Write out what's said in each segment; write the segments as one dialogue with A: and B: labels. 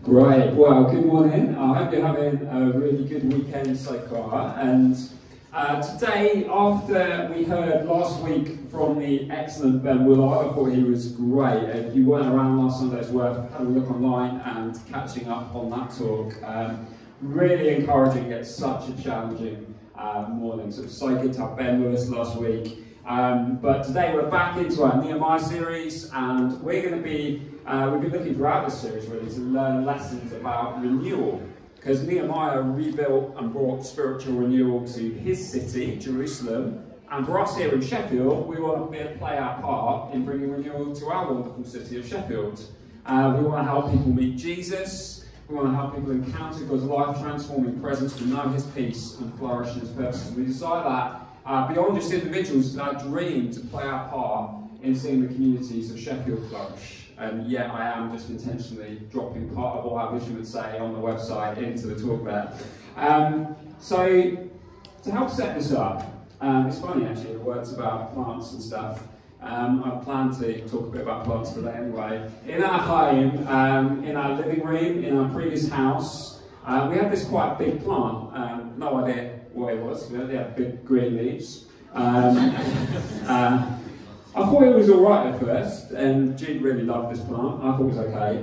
A: Great, well, good morning. I hope you're having a really good weekend so far. And today, after we heard last week from the excellent Ben Willard, I thought he was great. If you weren't around last Sunday, it's worth having a look online and catching up on that talk. Really encouraging. It's such a challenging morning. So it's so good to have Ben with us last week. But today we're back into our Nehemiah series, and we're going to be we've been looking throughout this series really to learn lessons about renewal, because Nehemiah rebuilt and brought spiritual renewal to his city, Jerusalem, and for us here in Sheffield, we want to play our part in bringing renewal to our wonderful city of Sheffield. We want to help people meet Jesus. We want to help people encounter God's life-transforming presence to know his peace and flourish in his purposes. We desire that beyond just individuals, our dream to play our part in seeing the communities of Sheffield flourish. And yet I am just intentionally dropping part of what our vision would say on the website into the talk there. So to help set this up, it's funny actually, the words about plants and stuff. I plan to talk a bit about plants today anyway. In our home, in our living room, in our previous house, we had this quite big plant. No idea what it was. We only had big green leaves. I thought it was alright at first, and Jean really loved this plant. I thought it was okay.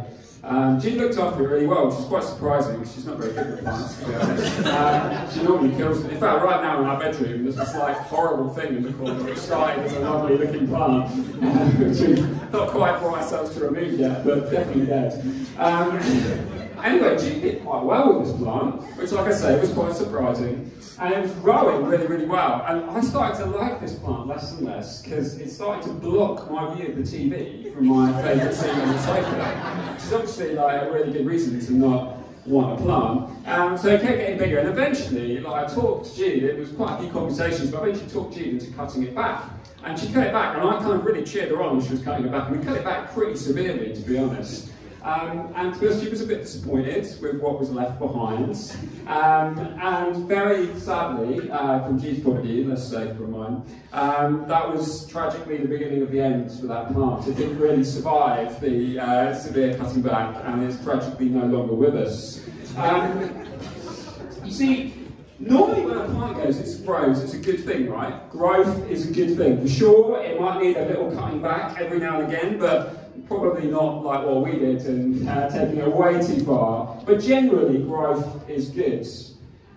A: Jean looked after it really well, which is quite surprising because she's not very good at plants, to be honest. She normally kills them. In fact, right now in our bedroom, there's this like horrible thing in the corner which started as a lovely looking plant, which we've not quite brought ourselves to remove yet, but definitely dead. Anyway, Jean did quite well with this plant, which, like I say, was quite surprising. And it was growing really, really well. And I started to like this plant less and less because it started to block my view of the TV from my favourite seat on the sofa, which is obviously like a really good reason to not want a plant. So it kept getting bigger, and eventually, like I talked to Jean, it was quite a few conversations, but I eventually talked Jean into cutting it back. And she cut it back, and I kind of really cheered her on when she was cutting it back, and we cut it back pretty severely, to be honest. And to be honest, she was a bit disappointed with what was left behind. And very sadly, from G's point of view, let's say from mine, that was tragically the beginning of the end for that plant. It didn't really survive the severe cutting back, and it's tragically no longer with us. You see, normally when a plant grows, it's a good thing, right? Growth is a good thing. For sure, it might need a little cutting back every now and again, but probably not like what we did and taking it way too far. But generally, growth is good.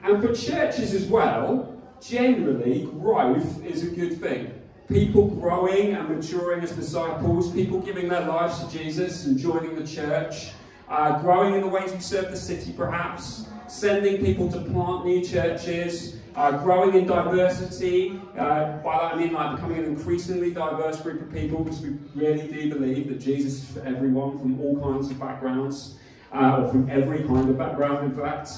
A: And for churches as well, generally, growth is a good thing. People growing and maturing as disciples, people giving their lives to Jesus and joining the church, growing in the ways we serve the city perhaps, sending people to plant new churches, growing in diversity. By that I mean like becoming an increasingly diverse group of people, because we really do believe that Jesus is for everyone from all kinds of backgrounds, or from every kind of background in fact.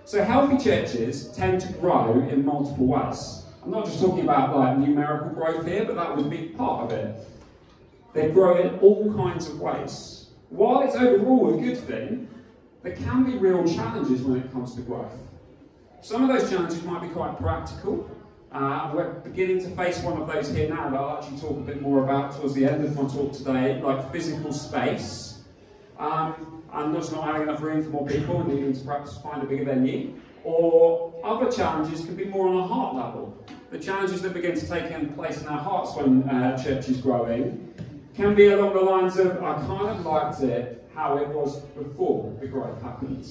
A: So healthy churches tend to grow in multiple ways. I'm not just talking about like numerical growth here, but that would be part of it. They grow in all kinds of ways. While it's overall a good thing, there can be real challenges when it comes to growth. Some of those challenges might be quite practical. We're beginning to face one of those here now that I'll actually talk a bit more about towards the end of my talk today, like physical space. And just not having enough room for more people and needing to perhaps find a bigger venue. Or other challenges can be more on a heart level. The challenges that begin to take place in our hearts when church is growing can be along the lines of, I kind of liked it how it was before the growth happened.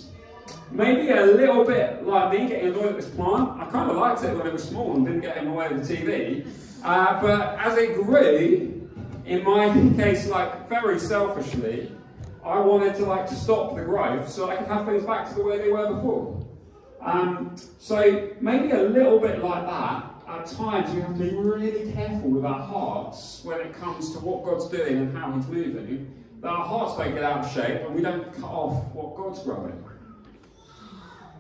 A: Maybe a little bit like me getting annoyed at this plant. I kind of liked it when it was small and didn't get in the way of the TV. But as it grew, in my case, like very selfishly, I wanted to stop the growth so I could have things back to the way they were before. So maybe a little bit like that. At times we have to be really careful with our hearts when it comes to what God's doing and how he's moving, that our hearts don't get out of shape and we don't cut off what God's growing.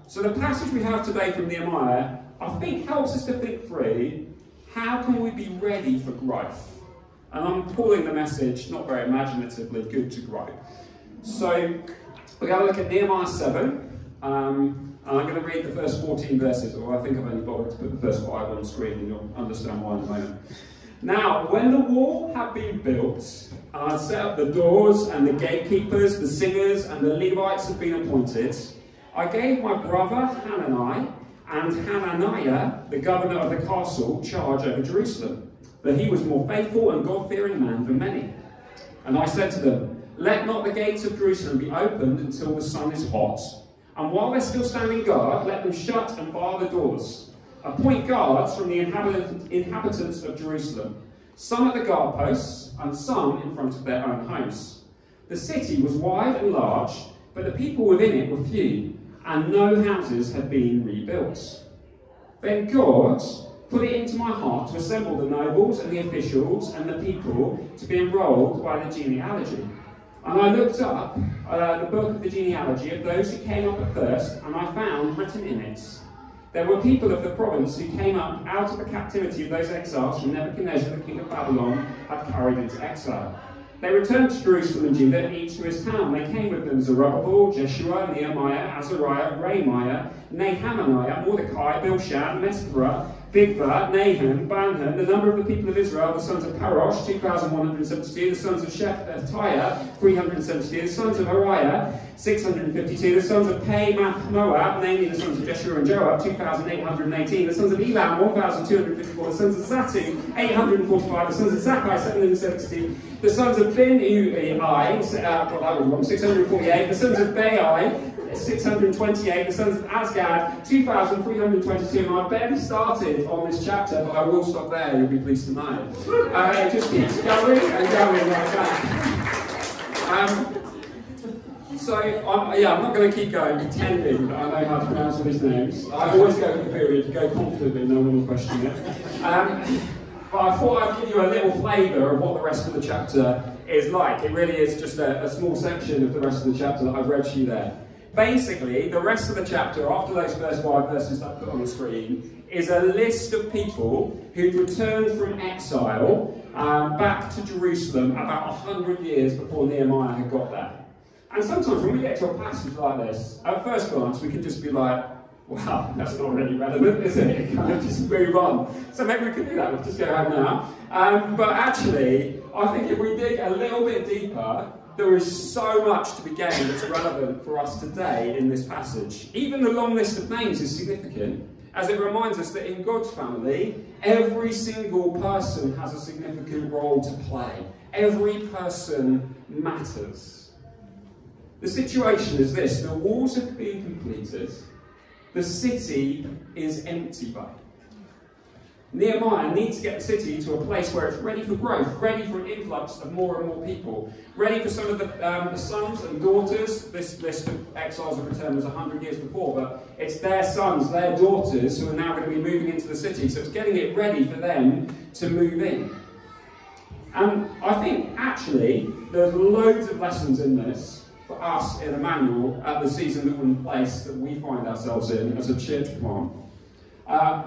A: So the passage we have today from Nehemiah, I think helps us to think through, how can we be ready for growth? And I'm calling the message, not very imaginatively, good to grow. So we're going to look at Nehemiah 7, and I'm going to read the first 14 verses, or I think I've only bothered to put the first 5 on the screen, and you'll understand why in a moment. Now, when the wall had been built, and I'd set up the doors, and the gatekeepers, the singers, and the Levites had been appointed, I gave my brother Hanani and Hananiah, the governor of the castle, charge over Jerusalem, but he was more faithful and God-fearing man than many. And I said to them, let not the gates of Jerusalem be opened until the sun is hot, and while they're still standing guard, let them shut and bar the doors. Appoint guards from the inhabitants of Jerusalem, some at the guard posts, and some in front of their own homes. The city was wide and large, but the people within it were few, and no houses had been rebuilt. Then God put it into my heart to assemble the nobles and the officials and the people to be enrolled by the genealogy. And I looked up the book of the genealogy of those who came up at first, and I found written in it, there were people of the province who came up out of the captivity of those exiles from Nebuchadnezzar, the king of Babylon, had carried into exile. They returned to Jerusalem and Judah, each to his town. They came with them Zerubbabel, Jeshua, Nehemiah, Azariah, Rehemiah, Nehemiah, Mordecai, Bilshan, Mesperah, Bigva, Nahum, Banham, the number of the people of Israel, the sons of Parosh, 2,172, the sons of Shephatiah, 372, the sons of Hariah, 652, the sons of Pei-Math Moab, namely the sons of Jeshua and Joab, 2,818, the sons of Elam, 1,254, the sons of Zatu, 845, the sons of Zakkai, 772, the sons of Bin-Ui, 648, the sons of Bai, 628, the sons of Azgad, 2,322, and I barely started on this chapter, but I will stop there, you'll be pleased to know. It just keeps going and going like that. I'm not going to keep going pretending that I know how to pronounce all these names. I always go with the theory, if you go confidently, no one will question it. But I thought I'd give you a little flavour of what the rest of the chapter is like. It really is just a small section of the rest of the chapter that I've read to you there. Basically, the rest of the chapter, after those first 5 verses that I put on the screen, is a list of people who'd returned from exile back to Jerusalem about 100 years before Nehemiah had got there. And sometimes when we get to a passage like this, at first glance, we can just be like, wow, that's not really relevant, is it? It kind of just move on. So maybe we could do that, we'll just go home now. But actually, I think if we dig a little bit deeper, there is so much to be gained that's relevant for us today in this passage. Even the long list of names is significant, as it reminds us that in God's family, every single person has a significant role to play. Every person matters. The situation is this: the walls have been completed, the city is empty though. Nehemiah needs to get the city to a place where it's ready for growth, ready for an influx of more and more people, ready for some of the sons and daughters. This list of exiles of return was 100 years before, but it's their sons, their daughters, who are now going to be moving into the city. So it's getting it ready for them to move in. And I think, actually, there's loads of lessons in this for us in Emmanuel at the season and place that we find ourselves in as a church plant.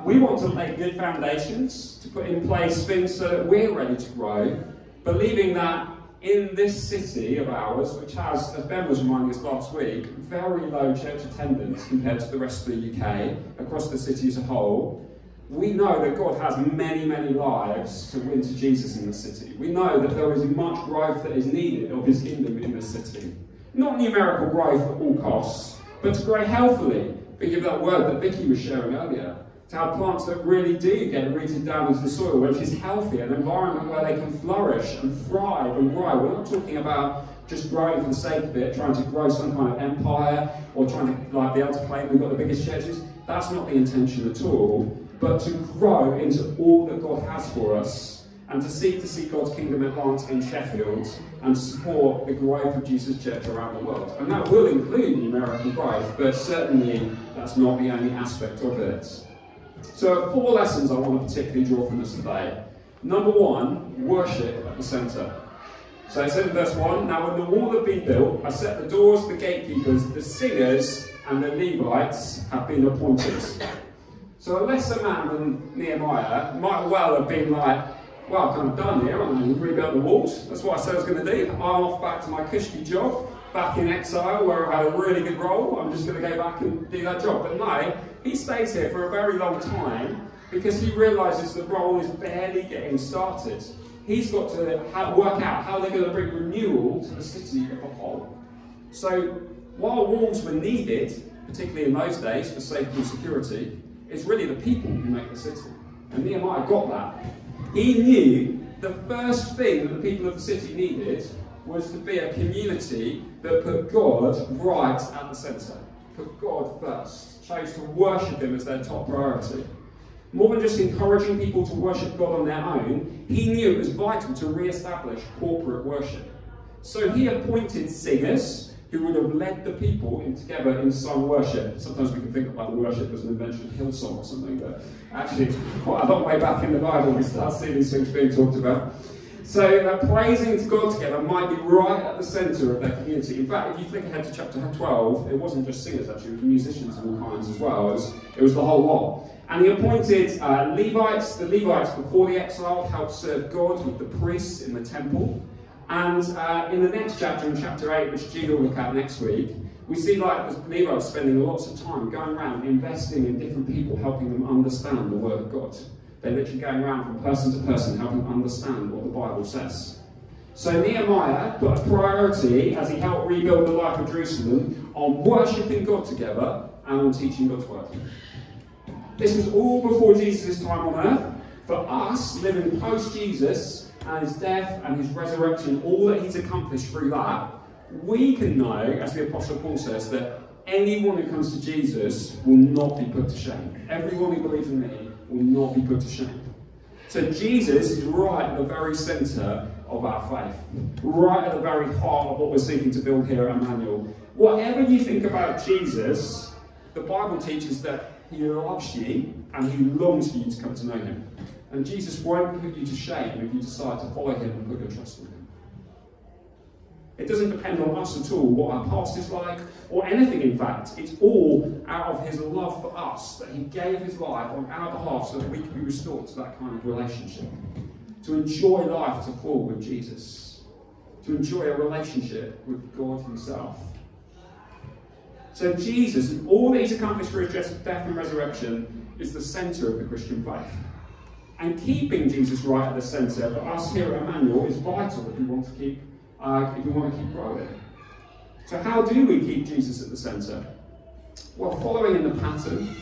A: We want to lay good foundations to put in place things so that we're ready to grow, believing that in this city of ours, which has, as Ben was reminding us last week, very low church attendance compared to the rest of the UK, across the city as a whole, we know that God has many, many lives to win to Jesus in the city. We know that there is much growth that is needed of his kingdom in this city. Not numerical growth at all costs, but to grow healthily. Think of that word that Vicky was sharing earlier. To have plants that really do get rooted down into the soil, which is healthy, an environment where they can flourish and thrive and grow. We're not talking about just growing for the sake of it, trying to grow some kind of empire, or trying to be able to claim we've got the biggest churches. That's not the intention at all. But to grow into all that God has for us, and to see God's kingdom advance in Sheffield, and support the growth of Jesus' church around the world. And that will include numerical growth, but certainly that's not the only aspect of it. So 4 lessons I want to particularly draw from this today. Number 1, worship at the centre. So it said in verse 1, now when the wall had been built, I set the doors, the gatekeepers, the singers, and the Levites have been appointed. So a lesser man than Nehemiah might well have been like, well, I'm kind of done here, I'm going to rebuild the walls. That's what I said I was going to do. I'm off back to my cushy job, back in exile, where I had a really good role. I'm just going to go back and do that job. But no, he stays here for a very long time because he realises the role is barely getting started. he's got to work out how they're going to bring renewal to the city as a whole. So while walls were needed, particularly in those days for safety and security, it's really the people who make the city. And Nehemiah got that. He knew the first thing that the people of the city needed was to be a community that put God right at the centre, put God first, chose to worship him as their top priority. More than just encouraging people to worship God on their own, he knew it was vital to re-establish corporate worship. So he appointed singers who would have led the people together in sung worship. Sometimes we can think about the worship as an invention of Hillsong or something, but actually quite a long way back in the Bible we start seeing these things being talked about. So praising to God together might be right at the centre of their community. In fact, if you think ahead to chapter 12, it wasn't just singers actually, it was musicians of all kinds as well. It was the whole lot. And he appointed Levites. The Levites before the exile helped serve God with the priests in the temple. And in the next chapter, in chapter 8, which Jude will look at next week, we see like the Levites spending lots of time going around investing in different people, helping them understand the Word of God. They're literally going around from person to person, helping them understand what the Bible says. So Nehemiah put a priority, as he helped rebuild the life of Jerusalem, on worshipping God together and on teaching God's Word. This was all before Jesus' time on earth. For us, living post-Jesus, and his death and his resurrection, all that he's accomplished through that, we can know, as the Apostle Paul says, that anyone who comes to Jesus will not be put to shame. Everyone who believes in me will not be put to shame. So Jesus is right at the very centre of our faith, right at the very heart of what we're seeking to build here at Emmanuel. Whatever you think about Jesus, the Bible teaches that he loves you and he longs for you to come to know him. And Jesus won't put you to shame if you decide to follow him and put your trust in him. It doesn't depend on us at all, what our past is like, or anything in fact. It's all out of his love for us, that he gave his life on our behalf so that we can be restored to that kind of relationship. To enjoy life to full with Jesus. To enjoy a relationship with God himself. So Jesus, and all that he's accomplished through his death and resurrection, is the centre of the Christian faith. And keeping Jesus right at the centre for us here at Emmanuel is vital if we want to keep growing. So how do we keep Jesus at the centre? Well, following in the pattern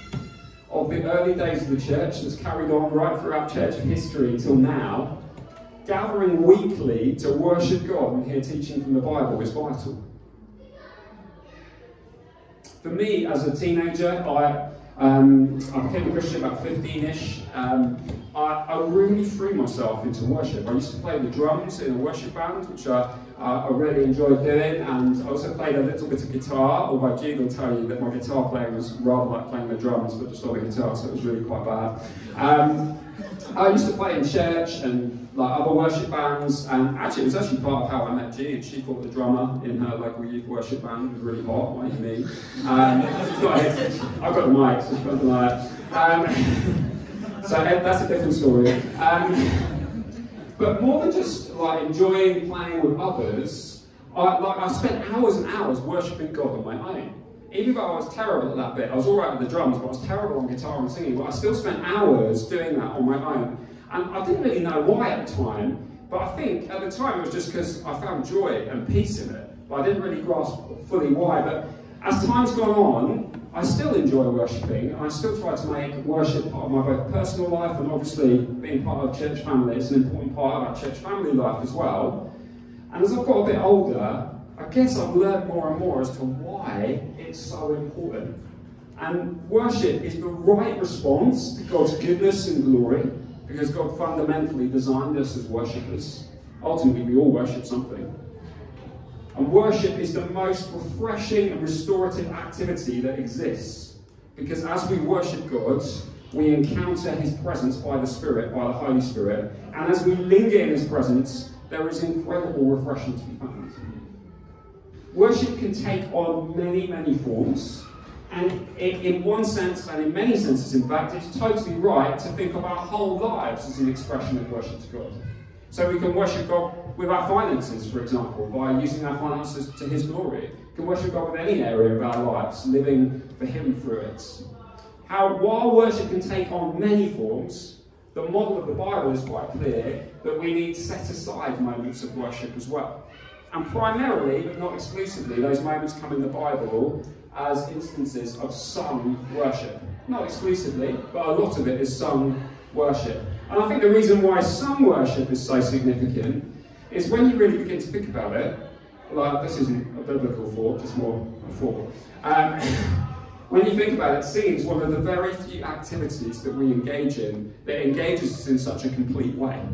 A: of the early days of the church that's carried on right throughout church history until now, gathering weekly to worship God and hear teaching from the Bible is vital. For me, as a teenager, I became a Christian about 15-ish. I really threw myself into worship. I used to play the drums in a worship band, which I really enjoyed doing, and I also played a little bit of guitar, although Jude will tell you that my guitar playing was rather like playing the drums, but just on the guitar, so it was really quite bad. I used to play in church and like other worship bands, and actually it was actually part of how I met G. She thought the drummer in her local youth worship band was really hot, like me. I've got the mic, so it's not like so that's a different story. But more than just like enjoying playing with others, I spent hours and hours worshipping God on my own. Even though I was terrible at that bit, I was all right with the drums, but I was terrible on guitar and singing, but I still spent hours doing that on my own. And I didn't really know why at the time, but I think at the time it was just because I found joy and peace in it. But I didn't really grasp fully why. But as time's gone on, I still enjoy worshipping, and I still try to make worship part of my both personal life and obviously being part of church family. It's an important part of our church family life as well. And as I've got a bit older, I guess I've learned more and more as to why it's so important. And worship is the right response to God's goodness and glory, because God fundamentally designed us as worshippers. Ultimately, we all worship something. And worship is the most refreshing and restorative activity that exists, because as we worship God, we encounter his presence by the Spirit, by the Holy Spirit, and as we linger in his presence, there is incredible refreshment to be found. Worship can take on many, many forms, and in one sense, and in many senses in fact, it's totally right to think of our whole lives as an expression of worship to God. So we can worship God with our finances, for example, by using our finances to his glory. We can worship God with any area of our lives, living for him through it. While worship can take on many forms, the model of the Bible is quite clear that we need set-aside moments of worship as well. And primarily, but not exclusively, those moments come in the Bible as instances of sung worship. Not exclusively, but a lot of it is sung worship. And I think the reason why sung worship is so significant is when you really begin to think about it, like this isn't a biblical thought, just more a thought. When you think about it, singing is one of the very few activities that we engage in that engages us in such a complete way.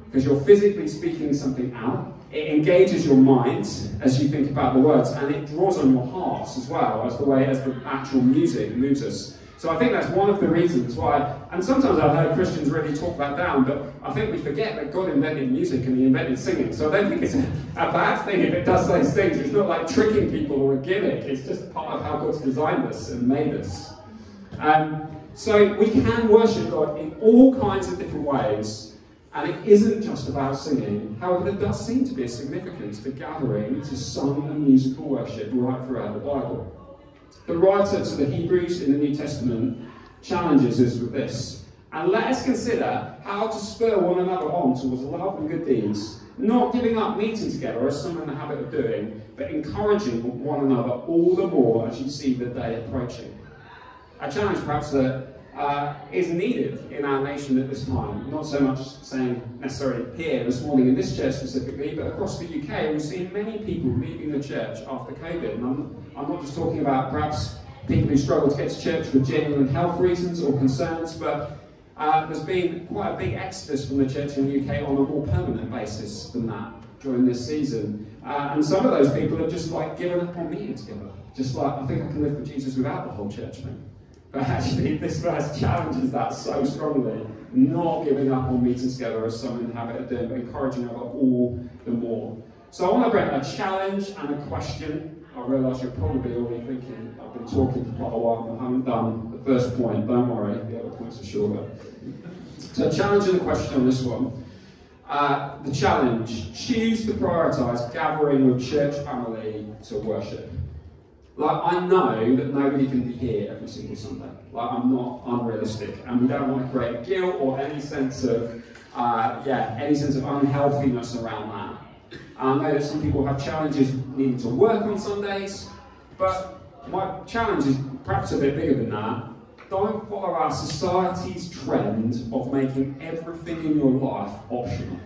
A: Because you're physically speaking something out, it engages your mind as you think about the words, and it draws on your hearts as well as the actual music moves us. So I think that's one of the reasons why, and sometimes I've heard Christians really talk that down, but I think we forget that God invented music and he invented singing. So I don't think it's a bad thing if it does those things. It's not like tricking people or a gimmick. It's just part of how God's designed us and made us. So we can worship God in all kinds of different ways. And it isn't just about singing. However, there does seem to be a significance to gathering to sung and musical worship right throughout the Bible. The writer to the Hebrews in the New Testament challenges us with this. And let us consider how to spur one another on towards love and good deeds, not giving up meeting together as some in the habit of doing, but encouraging one another all the more as you see the day approaching. A challenge perhaps that is needed in our nation at this time. Not so much saying necessarily here this morning in this church specifically, but across the UK we've seen many people leaving the church after COVID. And I'm not just talking about perhaps people who struggle to get to church for genuine health reasons or concerns, but there's been quite a big exodus from the church in the UK on a more permanent basis than that during this season. And some of those people have just like given up on meeting together. Just like, I think I can live for Jesus without the whole church thing. But actually, this verse challenges that so strongly, not giving up on meeting together as some in the habit of doing, but encouraging other all the more. So I want to bring a challenge and a question. I realise you're probably already thinking, I've been talking for quite a while and I haven't done the first point. Don't worry, the other points are shorter. So a challenge and a question on this one. The challenge, choose to prioritise gathering with church family to worship. Like, I know that nobody can be here every single Sunday. Like, I'm not unrealistic, and we don't want to create guilt or any sense of, unhealthiness around that. I know that some people have challenges needing to work on Sundays, but my challenge is perhaps a bit bigger than that. Don't follow our society's trend of making everything in your life optional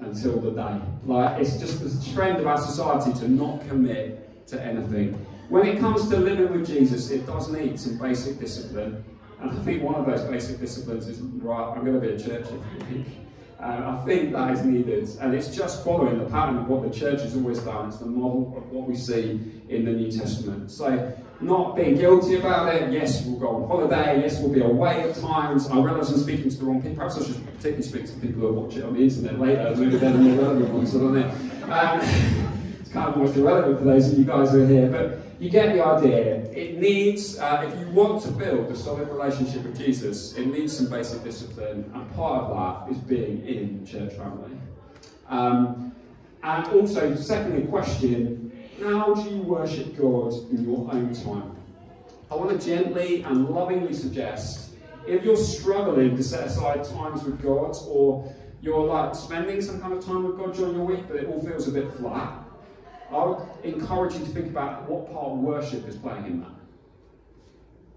A: until the day. Like, it's just the trend of our society to not commit to anything. When it comes to living with Jesus, it does need some basic discipline. And I think one of those basic disciplines is, right, I'm going to be at church every week. I think that is needed. And it's just following the pattern of what the church has always done. It's the model of what we see in the New Testament. So, not being guilty about it. Yes, we'll go on holiday. Yes, we'll be away at times. I realise I'm speaking to the wrong people. Perhaps I should particularly speak to people who watch it on the internet later. Maybe they're the more relevant ones, I don't know. It's kind of almost irrelevant for those of you guys who are here. But you get the idea. It needs, if you want to build a solid relationship with Jesus, it needs some basic discipline, and part of that is being in church family. And also, secondly, question, how do you worship God in your own time? I want to gently and lovingly suggest, if you're struggling to set aside times with God, or you're like spending some kind of time with God during your week, but it all feels a bit flat, I would encourage you to think about what part of worship is playing in that.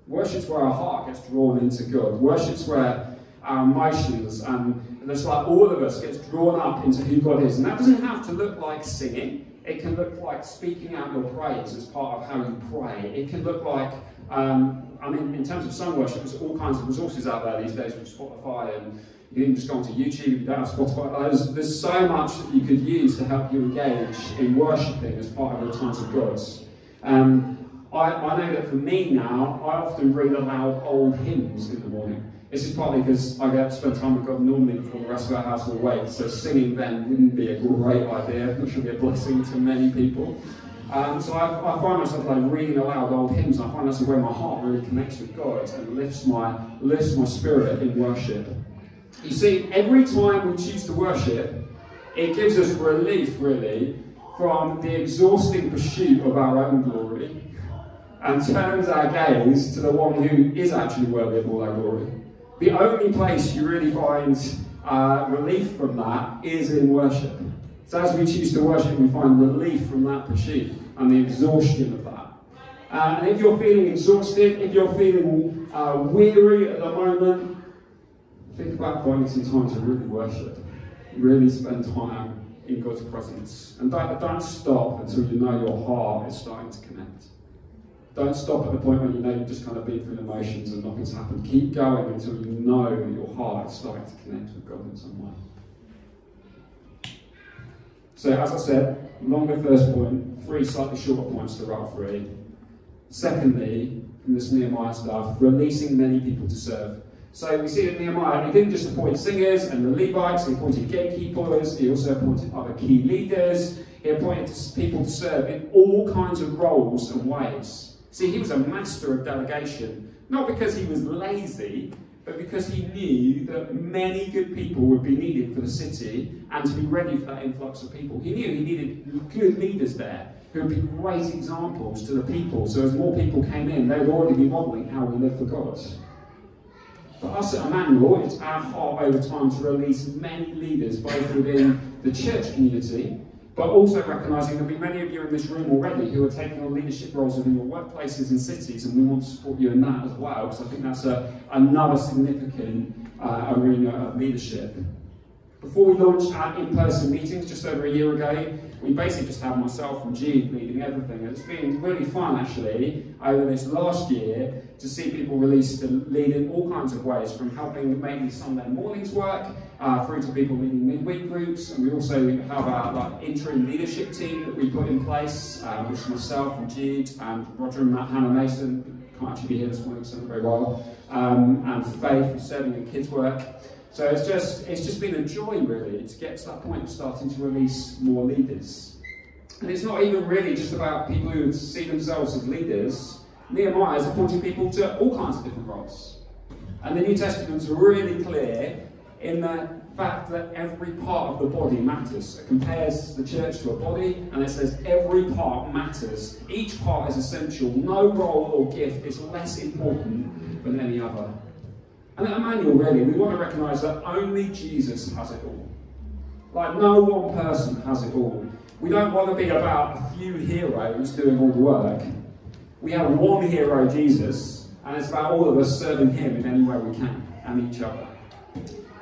A: Worship's where our heart gets drawn into God. Worship's where our emotions and just like all of us gets drawn up into who God is. And that doesn't have to look like singing. It can look like speaking out your praise as part of how you pray. It can look like, in terms of sung worship, there's all kinds of resources out there these days with Spotify, and you can just go onto YouTube if you don't have Spotify. There's so much that you could use to help you engage in worshipping as part of your times of God. I know that for me now, I often read aloud old hymns in the morning. This is partly because I get to spend time with God normally before the rest of our house will wait, so singing then wouldn't be a great idea, which would be a blessing to many people. So I find myself like reading aloud old hymns, and I find that's where my heart really connects with God and lifts my spirit in worship. You see, every time we choose to worship, it gives us relief, really, from the exhausting pursuit of our own glory, and turns our gaze to the one who is actually worthy of all our glory. The only place you really find relief from that is in worship. So as we choose to worship, we find relief from that pursuit and the exhaustion of that. And if you're feeling exhausted, if you're feeling weary at the moment, think about finding some time to really worship, really spend time in God's presence. And don't stop until you know your heart is starting to connect. Don't stop at the point when you know you've just kind of been through the motions and nothing's happened. Keep going until you know your heart is starting to connect with God in some way. So as I said, longer first point, 3 slightly shorter points to route 3. Secondly, from this Nehemiah stuff, releasing many people to serve. So we see that Nehemiah, he didn't just appoint singers and the Levites, he appointed gatekeepers, he also appointed other key leaders, he appointed people to serve in all kinds of roles and ways. See, he was a master of delegation, not because he was lazy, but because he knew that many good people would be needed for the city and to be ready for that influx of people. He knew he needed good leaders there who would be great examples to the people, so as more people came in, they would already be modelling how we live for God. For us at Emmanuel, it's our heart over time to release many leaders, both within the church community, but also recognising there'll be many of you in this room already who are taking on leadership roles within your workplaces and cities, and we want to support you in that as well, because I think that's another significant arena of leadership. Before we launched our in-person meetings just over a year ago, we basically just had myself and Jude leading everything. And it's been really fun, actually, over this last year to see people released to lead in all kinds of ways, from helping mainly Sunday mornings work, through to people leading midweek groups. And we also have our interim leadership team that we put in place, which is myself and Jude and Roger and Hannah Mason, can't actually be here this morning, so not very well, and Faith, who's serving in kids' work. So it's just been a joy, really, to get to that point of starting to release more leaders. And it's not even really just about people who see themselves as leaders. Nehemiah has appointed people to all kinds of different roles. And the New Testament's really clear in the fact that every part of the body matters. It compares the church to a body, and it says every part matters. Each part is essential. No role or gift is less important than any other. And at Emmanuel, really, we want to recognise that only Jesus has it all. Like, no one person has it all. We don't want to be about a few heroes doing all the work. We have one hero, Jesus, and it's about all of us serving him in any way we can, and each other.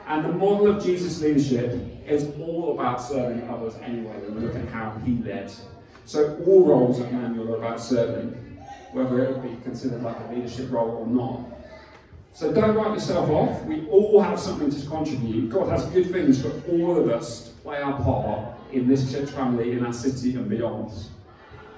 A: And the model of Jesus' leadership is all about serving others anyway, when we look at how he led. So all roles at Emmanuel are about serving, whether it would be considered like a leadership role or not. So don't write yourself off. We all have something to contribute. God has good things for all of us to play our part in this church family, in our city and beyond.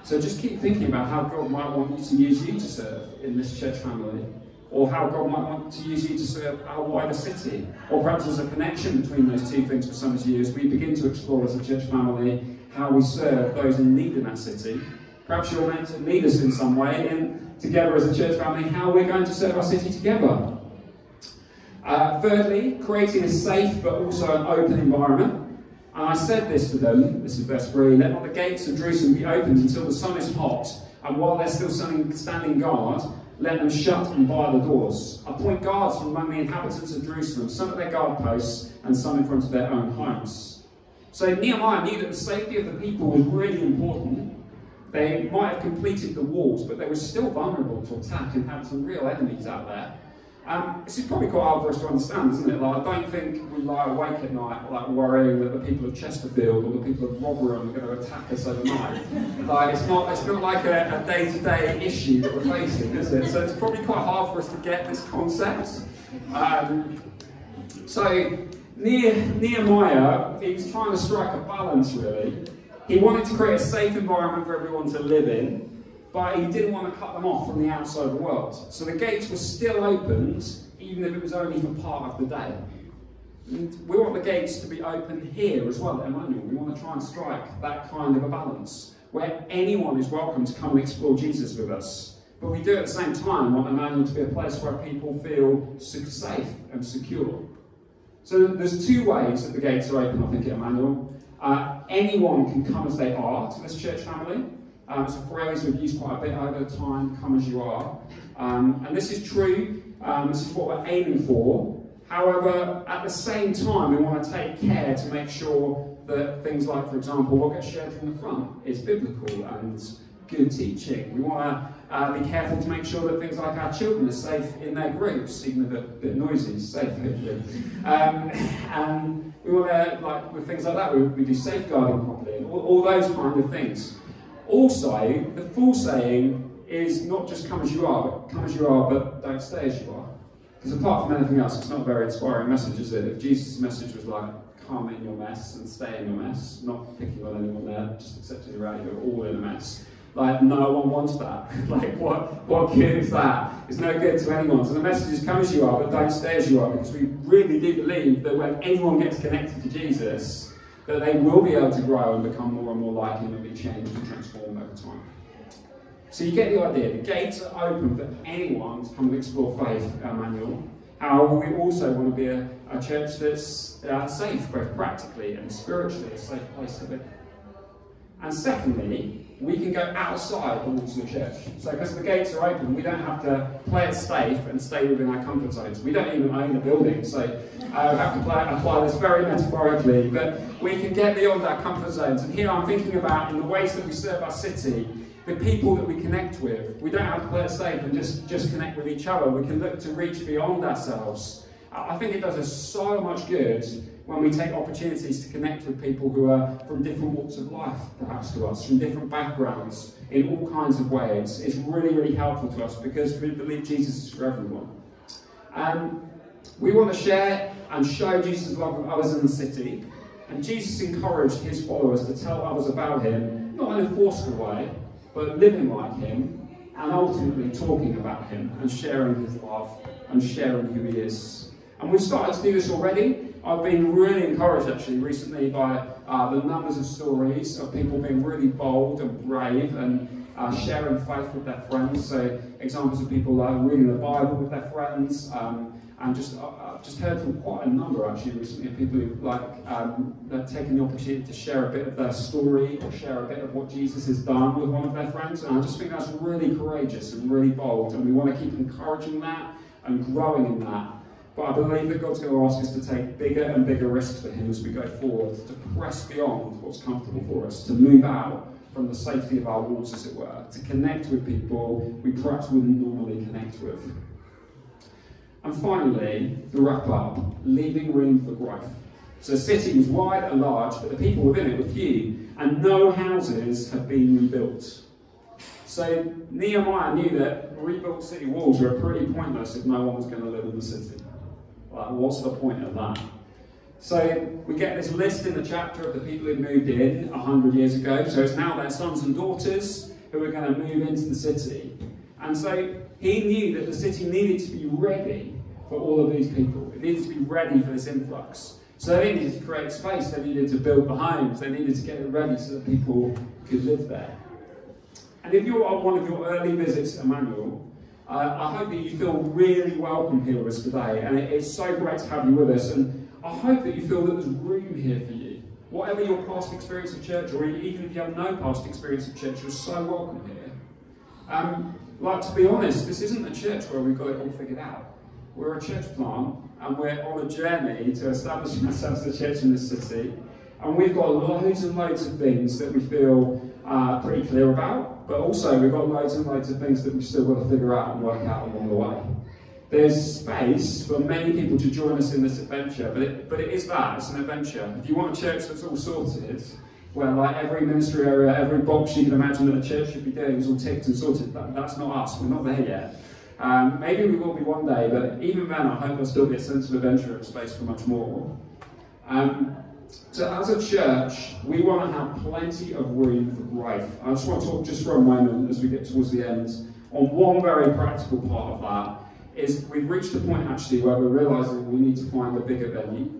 A: So just keep thinking about how God might want you to use you to serve in this church family, or how God might want to use you to serve our wider city, or perhaps there's a connection between those two things for some of you as we begin to explore as a church family how we serve those in need in our city. Perhaps you're meant to lead us in some way, and together as a church family, how we're going to serve our city together. Thirdly, creating a safe but also an open environment. And I said this to them, this is verse 3, let not the gates of Jerusalem be opened until the sun is hot, and while they're still standing guard, let them shut and bar the doors. Appoint guards from among the inhabitants of Jerusalem, some at their guard posts and some in front of their own homes. So Nehemiah knew that the safety of the people was really important. They might have completed the walls, but they were still vulnerable to attack and had some real enemies out there. This is probably quite hard for us to understand, isn't it? Like, I don't think we lie awake at night like worrying that the people of Chesterfield or the people of Rotherham are going to attack us overnight. Like, it's not like a day-to-day issue that we're facing, is it? So it's probably quite hard for us to get this concept. So Nehemiah, he's trying to strike a balance, really. He wanted to create a safe environment for everyone to live in, but he didn't want to cut them off from the outside world. So the gates were still opened, even if it was only for part of the day. And we want the gates to be open here as well at Emmanuel. We want to try and strike that kind of a balance, where anyone is welcome to come and explore Jesus with us. But we do at the same time want Emmanuel to be a place where people feel safe and secure. So there's two ways that the gates are open, I think, at Emmanuel. Anyone can come as they are to this church family. It's a phrase we've used quite a bit over time, come as you are. And this is true, this is what we're aiming for. However, at the same time, we want to take care to make sure that things like, for example, what gets shared from the front is biblical and good teaching. We want to be careful to make sure that things like our children are safe in their groups, even if they're a bit noisy, safe hopefully. And we want to, like with things like that, we do safeguarding properly, all those kind of things. Also, the full saying is not just come as you are, but don't stay as you are. Because apart from anything else, it's not a very inspiring message, is it? If Jesus' message was like, come in your mess and stay in your mess, not picking on anyone there, just accepting the reality you're all in a mess. Like, no one wants that. Like, what good is that? It's no good to anyone. So the message is come as you are, but don't stay as you are, because we really do believe that when anyone gets connected to Jesus, that they will be able to grow and become more and more like him and be changed and transformed over time. So you get the idea. The gates are open for anyone to come and explore faith, Emmanuel. However, we also want to be a church that's safe, both practically and spiritually, a safe place to be. And secondly, we can go outside the walls of the church. So because the gates are open, we don't have to play it safe and stay within our comfort zones. We don't even own a building, so I have to apply this very metaphorically, but we can get beyond our comfort zones. And here I'm thinking about, in the ways that we serve our city, the people that we connect with. We don't have to play it safe and just connect with each other. We can look to reach beyond ourselves. I think it does us so much good when we take opportunities to connect with people who are from different walks of life, perhaps to us, from different backgrounds, in all kinds of ways. It's really, really helpful to us because we believe Jesus is for everyone. We want to share and show Jesus' love with others in the city. And Jesus encouraged his followers to tell others about him, not in a forceful way, but living like him, and ultimately talking about him and sharing his love and sharing who he is. And we've started to do this already. I've been really encouraged actually recently by the numbers of stories of people being really bold and brave and sharing faith with their friends. So examples of people reading the Bible with their friends, and I've just heard from quite a number actually recently of people who they're taking the opportunity to share a bit of their story or share a bit of what Jesus has done with one of their friends. And I just think that's really courageous and really bold, and we want to keep encouraging that and growing in that. But I believe that God's going to ask us to take bigger and bigger risks for him as we go forward, to press beyond what's comfortable for us, to move out from the safety of our walls, as it were, to connect with people we perhaps wouldn't normally connect with. And finally, to wrap up, leaving room for growth. So the city was wide and large, but the people within it were few, and no houses had been rebuilt. So Nehemiah knew that rebuilt city walls were pretty pointless if no one was going to live in the city. Like, what's the point of that? So we get this list in the chapter of the people who moved in 100 years ago. So it's now their sons and daughters who are going to move into the city. And so he knew that the city needed to be ready for all of these people. It needed to be ready for this influx. So they needed to create space, they needed to build the homes, they needed to get it ready so that people could live there. And if you're on one of your early visits to Emmanuel, I hope that you feel really welcome here with us today, and it's so great to have you with us, and I hope that you feel that there's room here for you. Whatever your past experience of church, or even if you have no past experience of church, you're so welcome here. Like, to be honest, this isn't a church where we've got it all figured out. We're a church plant, and we're on a journey to establish ourselves as a church in this city, and we've got loads and loads of things that we feel pretty clear about, but also we've got loads and loads of things that we've still got to figure out and work out along the way. There's space for many people to join us in this adventure, but it is that, it's an adventure. If you want a church that's all sorted, where like every ministry area, every box you can imagine that a church should be doing is all ticked and sorted, that's not us, we're not there yet. Maybe we will be one day, but even then I hope there'll still be a sense of adventure and space for much more. So as a church, we want to have plenty of room for growth. I just want to talk just for a moment as we get towards the end on one very practical part of that. Is we've reached a point actually where we're realising we need to find a bigger venue.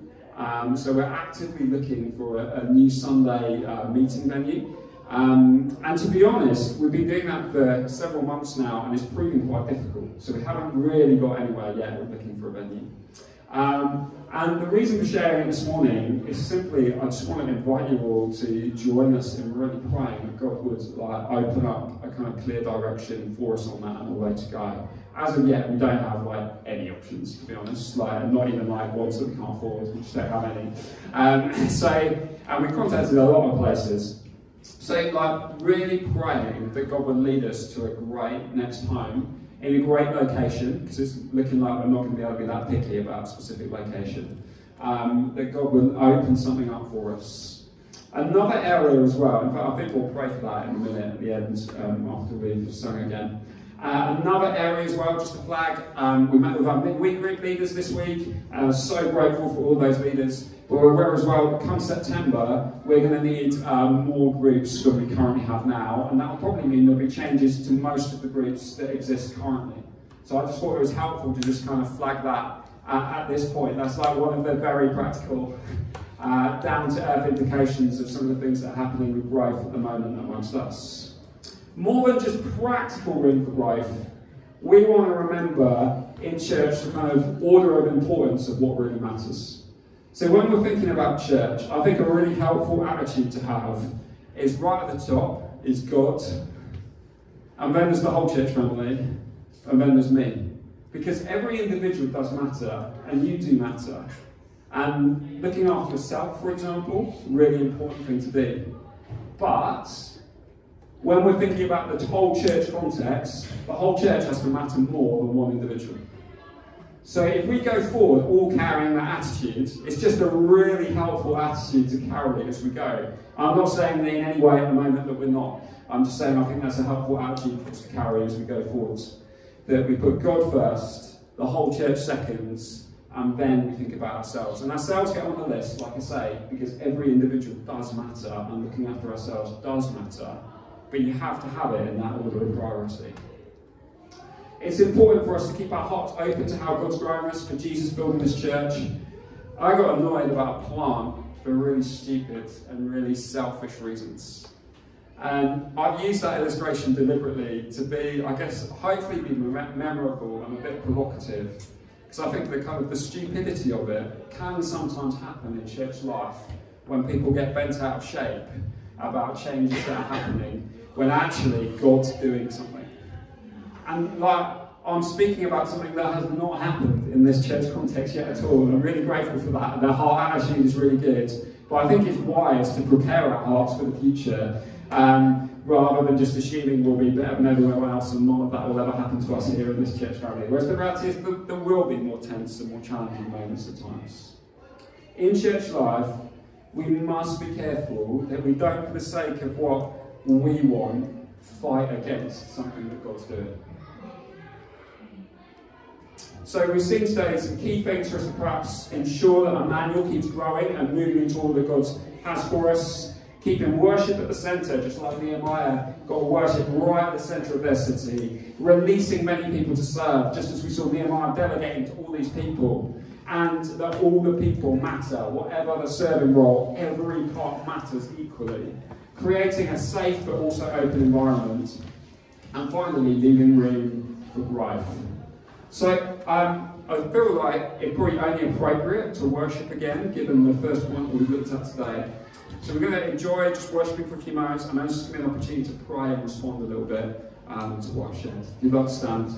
A: So we're actively looking for a new Sunday meeting venue. And to be honest, we've been doing that for several months now, and it's proving quite difficult. So we haven't really got anywhere yet with looking for a venue. And the reason for sharing it this morning is simply, I just want to invite you all to join us in really praying that God would open up a kind of clear direction for us on that and a way to go. As of yet, we don't have any options, to be honest, not even ones that we can't afford. We just don't have any. And we contacted a lot of places. So really praying that God would lead us to a great next home in a great location, because it's looking like we're not going to be able to be that picky about a specific location. That God will open something up for us. Another area as well, in fact I think we'll pray for that in a minute at the end after we've sung again. Another area as well, just to flag, we met with our midweek group leaders this week, and I'm so grateful for all those leaders. But we're aware as well that come September, we're going to need more groups than we currently have now, and that will probably mean there'll be changes to most of the groups that exist currently. So I just thought it was helpful to just kind of flag that at this point. That's one of the very practical, down-to-earth implications of some of the things that are happening with growth at the moment amongst us. More than just practical room for growth, we want to remember in church the kind of order of importance of what really matters. So when we're thinking about church, I think a really helpful attitude to have is right at the top is God, and then there's the whole church family, and then there's me. Because every individual does matter, and you do matter. And looking after yourself, for example, really important thing to do. But when we're thinking about the whole church context, the whole church has to matter more than one individual. So if we go forward all carrying that attitude, it's just a really helpful attitude to carry as we go. I'm not saying that in any way at the moment that we're not. I'm just saying I think that's a helpful attitude for us to carry as we go forward. That we put God first, the whole church second, and then we think about ourselves. And ourselves get on the list, like I say, because every individual does matter, and looking after ourselves does matter. But you have to have it in that order of priority. It's important for us to keep our hearts open to how God's growing us, for Jesus building this church. I got annoyed about a plant for really stupid and really selfish reasons. And I've used that illustration deliberately to be, I guess, hopefully be memorable and a bit provocative. Because I think the stupidity of it can sometimes happen in church life when people get bent out of shape about changes that are happening, when actually God's doing something. And I'm speaking about something that has not happened in this church context yet at all, and I'm really grateful for that. Their heart attitude is really good, but I think it's wise to prepare our hearts for the future, rather than just assuming we'll be better than everyone else and none of that will ever happen to us here in this church family. Whereas the reality is that there will be more tense and more challenging moments at times. In church life, we must be careful that we don't, for the sake of what we want, fight against something that God's doing. So we've seen today some key things for us to perhaps ensure that our manual keeps growing and moving into all that God has for us. Keeping worship at the centre, just like Nehemiah got worship right at the centre of their city. Releasing many people to serve, just as we saw Nehemiah delegating to all these people. And that all the people matter, whatever the serving role, every part matters equally. Creating a safe but also open environment. And finally, leaving room for growth. So I feel like it's probably only appropriate to worship again, given the first point that we looked at today. So we're going to enjoy just worshipping for a few moments, and then it's just going to be an opportunity to pray and respond a little bit to what I've shared. If you'd like to stand.